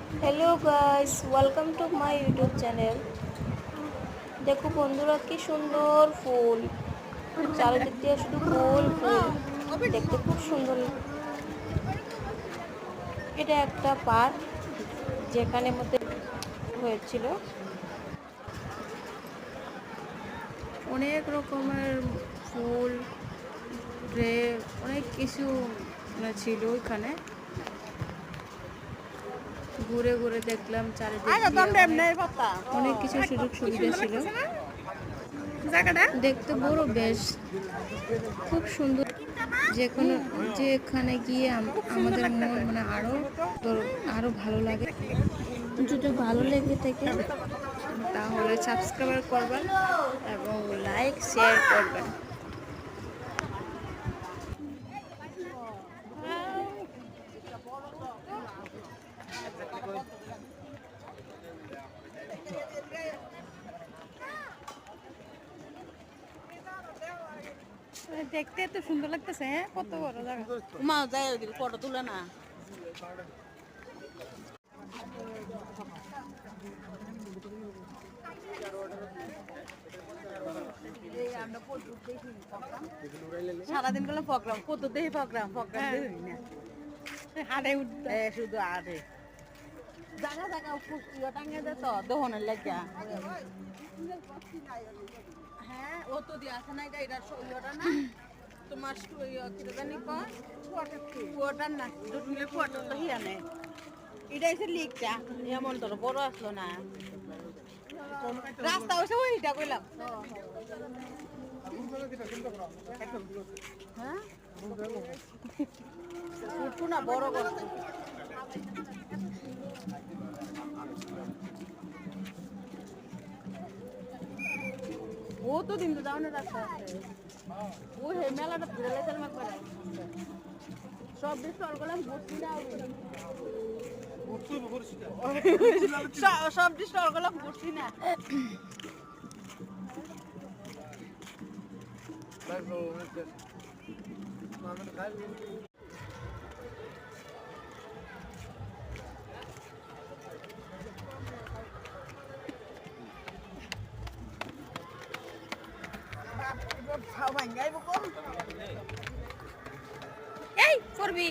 Hello guys, welcome to my YouTube channel. দেখো বন্ধুরা, কি সুন্দর ফুল, চারিদিক দিয়ে শুধু ফুল ফুল, দেখতে খুব সুন্দর। এটা একটা পার্ক যেখানে মধ্যে হয়েছিল অনেক রকমের ফুল, ট্রে, অনেক কিছু ছিল। ওইখানে ঘুরে ঘুরে দেখলাম চারিদিক অনেক কিছু সুযোগ সুবিধা ছিল। দেখতে বড়, বেশ খুব সুন্দর। যেখানে গিয়ে আমাদের মন মানে আরো ভালো লাগে। যদি ভালো লেগে থাকে তাহলে সাবস্ক্রাইব করবেন এবং লাইক শেয়ার করবেন। দেখতে এত সুন্দর লাগতেছে। হ্যাঁ, কত বড় জায়গা। মা যায় ওইদিকে ফটো তুলে না। সারাদিন গেলে প্রোগ্রাম কত দেখি প্রোগ্রাম দেখি না। হাড়ে উঠতে শুধু আরে জায়গা জায়গা ইয়ে টাঙ্গে যেত দহনের লাগিয়া। হ্যাঁ, ও তো দিয়ে আসে না, এটা ইয়েটা না তোমার জানি কুয়াটার না দুটো কুয়াটার তো হিয়া নেই। এটা এসে লিকটা এমন তোর বড় আসলো না, রাস্তা হয়েছে ওইটা কইলাম। হ্যাঁ, না বড় করছে। ও তো দিন তো যাও না রাস্তা আছে। ও হে মেলাটা ঘুরে লাইতে একবার সব দিন স্টল করলাম ঘুরছি না। সব দিন স্টল করলাম ঘুরছি না। এই করবি